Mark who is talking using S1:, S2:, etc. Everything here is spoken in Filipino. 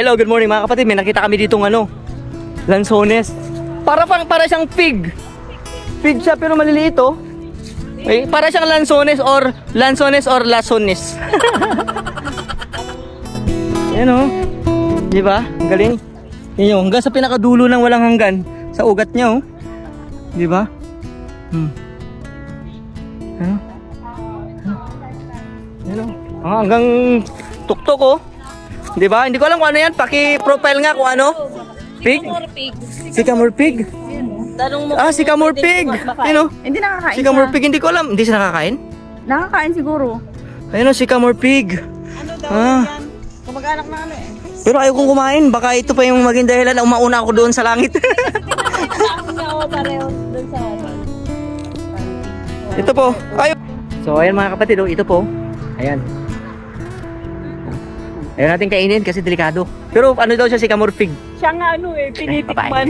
S1: Hello, good morning mga kapatid. May nakita kami ditong lansones. Para siyang pig. Pig siya pero maliliit oh. Okay, para siyang lansones or lasones. Ayan oh. Di ba? Ang galing. Yan yung hanggang sa pinakadulo ng walang hanggan sa ugat niya oh. Di ba? Ano? Hanggang tuktok oh. Di ba? Hindi ko alam kung ano yan. Paki-profile nga kung ano. Pig? Sycamore pig. Sycamore pig. Ano?
S2: Hindi nakakain.
S1: Sycamore pig, hindi ko alam. Hindi siya nakakain?
S2: Nakakain siguro.
S1: Ayun o, sycamore pig.
S2: Ano daw yan? Kumag-anak na ano eh.
S1: Pero ayaw kong kumain. Baka ito pa yung maging dahilan na umauna ako doon sa langit. Ito po. Ayaw. So ayan mga kapatid, ito po. Ayan. Ayaw natin kainin kasi delikado. Pero ano daw siya, sycamore pig?
S2: Siya nga pinitikman.